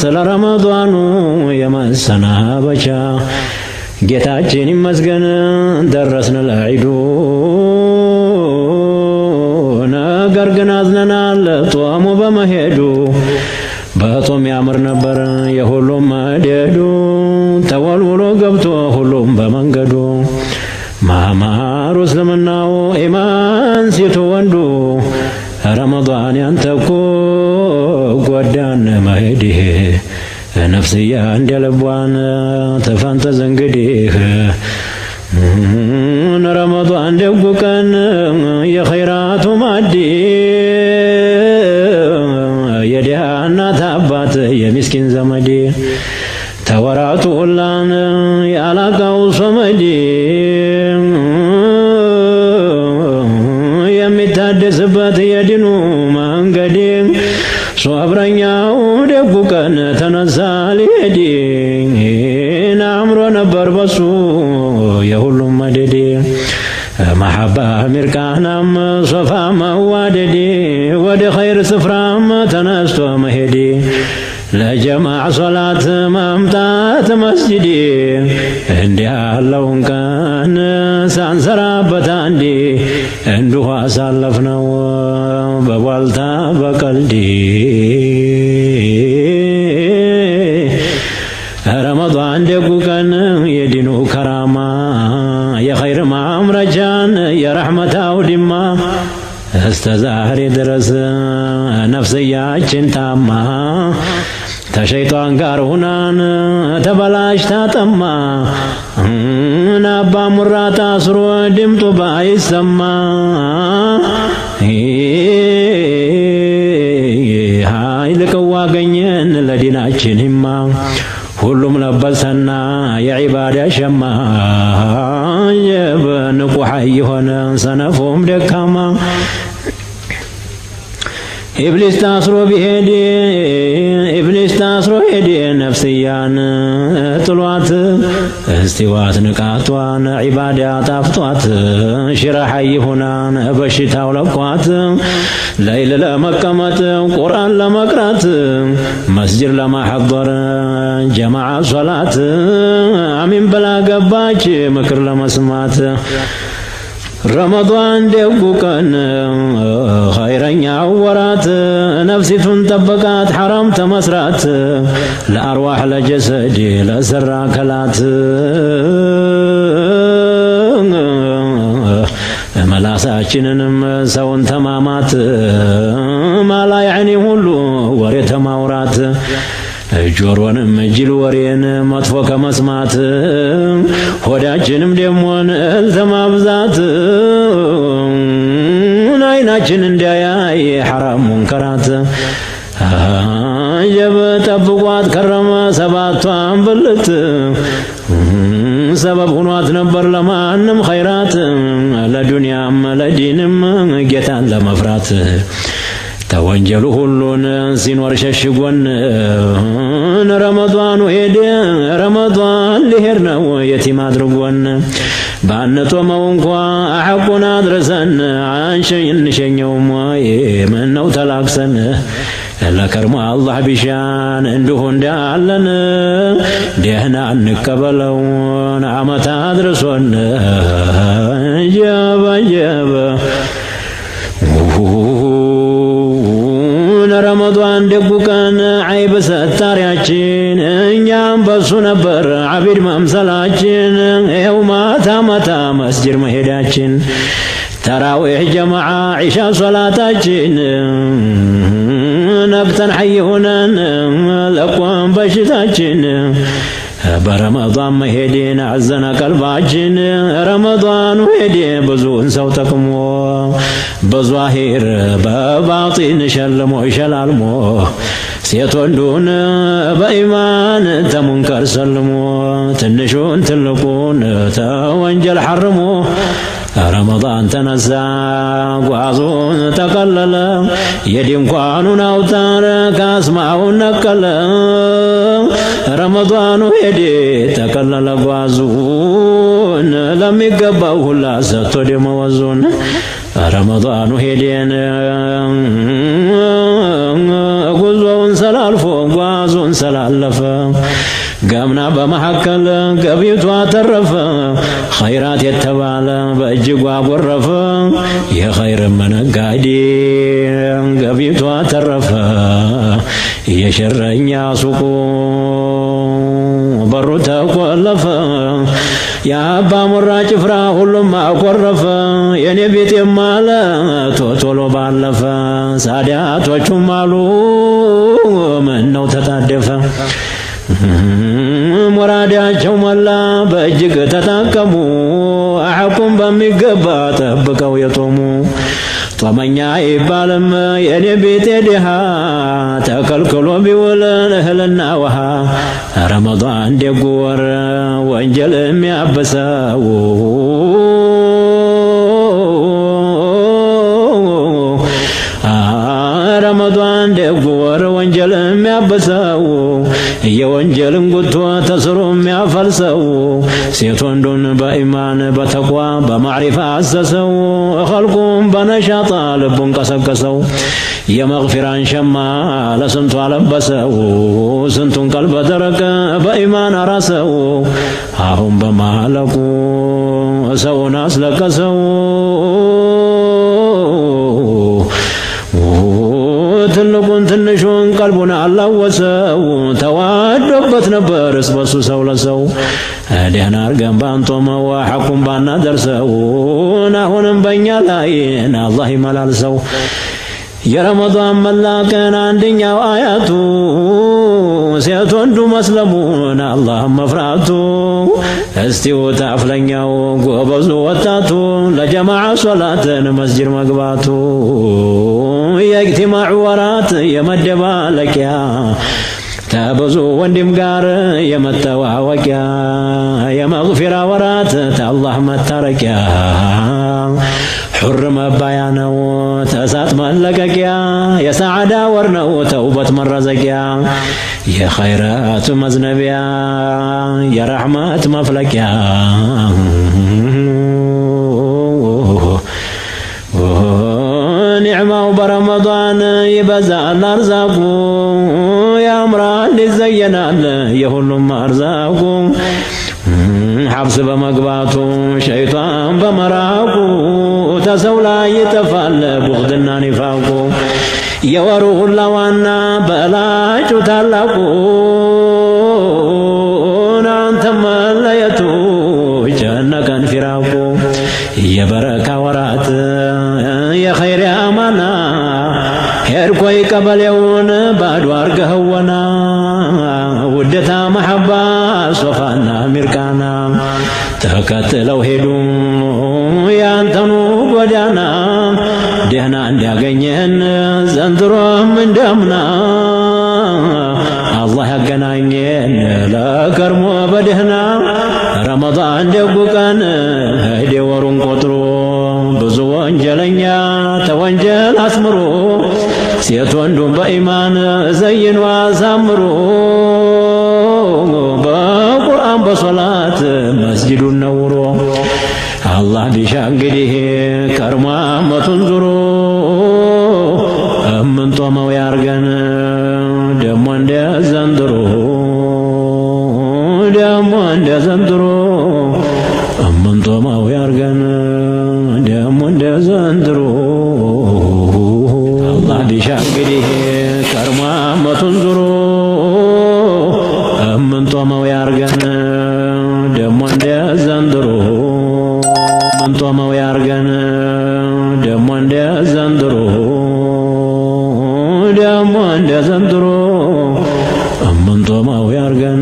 ስለ ረመዳኑ የመሰናበቻ ጌታችን ይመስገን ደረስን ለዒዱ ነገር ግን አዝነናል ጦሙ በመሄዱ በጦም ያምር ነበር የሁሉም መደዱ ተወልውሎ ገብቶ ሁሉም በመንገዱ ማማሩ እስልምናው ኢማን ሴቱ ወንዱ ረመዳን ያንተኮ ጎዳን መሄድህ ነፍስያ እንደልቧን ተፈንተዝ እንግዲህ ረመዳን ደጉ ቀን የኸይራቱ ማዲ የድሃ እናት አባት የሚስኪን ዘመድ ተወራቱ ሁላን ያላቃው ሶመዲ የሚታደስበት የዲኑ መንገድ ሶብረኛው ደጉ ቀን ተነሳ ሊሄድ አምሮ ነበር በሱ የሁሉም መደድ መሐባ ሚርቃናም ሶፋ መዋደድ ወደ ኸይር ስፍራም ተነስቶ መሄድ ለጀማዕ ሶላት ማምጣት መስጂድ እንዲህ ያለውን ቀን ሳንሰራበት አንዴ እንዲሁ አሳለፍነው በቧልታ በቀልድ ረመዳን ደጉ ቀን የዲኑ ከራማ የኸይር ማምረጃን የረሕመት አውድማ እስተ ዛሬ ድረስ ነፍስያችን ታማ ተሸይጧን ጋር ሁናን ተበላሽታ ጠማ አባ ሙራ ታስሮ ድምጡ ባይሰማ ኃይል ቅዋ አገኘን ለዲናችን ሂማ ሁሉም ለበሰና የዒባዳ ሸማ የበንቁ ሐይ ሆነ ሰነፉም ደካማ ኢብሊስ ታስሮ ቢሄድ ኢብሊስ ታስሮ ሄደ ነፍስያን ጥሏት እስቲዋት ንቃቷን ዒባዳ ጣፍጧት ሽራሐይ ሆናን በሽታው ለቋት ለይል ለመቀመጥ ቁርአን ለመቅራት መስጂድ ለማሐضር ጀማዓ ሶላት አሚን ብላ ገባች ምክር ለመስማት ረመዳን ደጉ ቀን ኸይረኛው ወራት ነፍሲቱን ጠበቃት ሐራም ተመስራት ለአርዋህ ለጀሰድ ለሰራ ከላት መላሳችንንም ሰውን ተማማት ማላ ያዕኒ ሁሉ ወሬ ተማውራት ጆሮንም ጅል ወሬን መጥፎ ከመስማት ሆዳችንም ደሞን ተማብዛት አይናችን እንዲያይ ሐራም ሙንከራት ጠብቋት ከረመ ሰባቷን ብልት ሰበብ ሆኗት ነበር ለማንም ኸይራት ለዱንያም ለዲንም ጌታን ለመፍራት ተወንጀሉ ሁሉን ሲኖር ሸሽጎን ረመዳኑ ሄደ ረመዳን ሊሄድ ነው የቲም አድርጎን ባንጦመው እንኳ ሐቁን አድረሰን እንሸኘውም ወይ ምነው ተላክሰን ለከርሞ አላህ ቢሻን እንዲሁ እንዳለን ደህና እንቀበለውን ዓመት አድርሶን ጀበ ጀበ ረመዳን ደጉ ቀን ዓይብ ሰታሪያችን እኛም በሱ ነበር ዓቢድ መምሰላችን ይኸው ማታ ማታ መስጂድ መሄዳችን ተራዊሕ ጀማዓ ዒሻ ሶላታችን ነቅተን ሐይ ሆነን ለቆም በሽታችን በረመዳን መሄድን አዘነ ቀልባችን ረመዳኑ ሄደ ብዙውን ሰው ጠቅሞ በዟሂር በባጢን ሸልሞ ይሸላልሞ ሴት ወንዱን በኢማን ተሙንከር ሰልሞ ትንሹን ትልቁን ተወንጀል ሐርሞ ረመዳን ተነሳ ጓዙን ተቀለለ የድንኳኑን አውታር ካስማውን ነቀለ ረመዳኑ ሄደ ተቀለለ ጓዙን ለሚገባው ሁላ ሰጥቶ ደመወዙን ረመዳኑ ሄደን ጉዞውን ሰላልፎ ጓዙን ሰላለፈ ገምና በመሐከል ገቢቷ ተረፈ ኸይራት የተባለ በእጅጓ ጎረፈ የኸይር መነጋዴ ገቢቷ ተረፈ የሸረኛ ሱቁ በሩ ተቆለፈ የአባ ሙራ ጭፍራ ሁሉም አኮረፈ የኔ ቤት የማለ ቶሎ ባለፈ ሳዳቶቹም አሉ ምን ነው ተጣደፈ ሙራዳቸው ሞላ በእጅግ ተታቀሙ አሐቁም በሚገባ ጠብቀው የጦሙ ጦመኛ ይባልም የኔ ቤት ድሃ ተከልክሎ ቢውል እህልና ውሃ ረመዳን ደጉ ወር ወንጀል የሚያብሰው ረመዳን ደጉ ወር ወንጀል የሚያብሰው የወንጀልን ጉቶ ተስሮ የሚያፈልሰው ሴት ወንዱን በኢማን በተቋ በማዕሪፋ አሰሰው ኸልቁም በነሻጣ ልቡን ቀሰቀሰው የመግፊራን ሸማ ለስንቱ አለበሰው ስንቱን ቀልበ ደረቀ በኢማን አራሰው አሁን በማለቁ ሰውን አስለቀሰው ትልቁን ትንሹን ቀልቡን አላወሰው ተዋዶበት ነበር እስበሱ ሰው ለሰው ደህና አርገን ባንጦመው ሐቁን ባናደርሰው አሁንም በእኛ ላይ አላህ ይመላልሰው የረመዳን መላቀን አንደኛው አያቱ ሴት ወንዱ መስለሙን አላህ መፍራቱ እስቲው ታፍለኛው ጎበዙ ወጣቱ ለጀማዓ ሶላትን መስጂድ መግባቱ የእጅቲማዕ ወራት የመደባለቂያ ተብዙ ወንድም ጋር የመተዋወቂያ የመግፊራ ወራት ተአላህ መታረቂያ ሑር መባያ ነው ተሳት መለቀቂያ የሰዓዳ ወር ነው ተውበት መረዘቂያ የኸይራት መዝነቢያ የረሕመት መፍለቂያ ኒዕማው በረመዳን ይበዛል አርዛቁ ያምራል ይዘየናል የሁሉም አርዛቁ ሐብስ በመግባቱ ሸይጣን በመራቁ ተሰው ላይ ይጠፋል ቡኽድና ኒፋቁ የወሩ ሁላ ዋና በላጩ ታላቁ አንተ መለየቱ ጨነቀን ፊራቁ የበረካ ወራት የኸይር አማና ሄድኮይ ቀበሌውን ባዶ አርገህወና ውደታ መሐባ ሶፋና ሚርቃና ተከትለው ሄዱ ያንተኑ ጎዳና ደህና እንዲያገኘን ዘንድሮም እንደምና አላህ ያገናኘን ለከርሞ በደህና ረመዳን ደጉ ቀን ሄደ ወሩን ቆጥሮ ብዙ ወንጀለኛ ተወንጀል አስምሮ ሴት ወንዱን በኢማን ዘይኖ አሳምሮ በቁርአን በሶላት መስጂዱን ነውሮ አላህ ቢሻ እንግዲህ ከርሞ አመቱን ዙሮ እምንጦመው ያርገን ደሞ እንደ ዘንድሮ እምንጦመው ያርገን ደሞ እንደ ዘንድሮ አላህ ቢሻ እንግዲህ ከርሞ አመቱን ዙሮ እምንጦመው ያርገን ደሞ እንደ ዘንድሮ እምንጦመው ያርገን ደሞ እንደ ዘንድሮ እምንጦመው ያርገን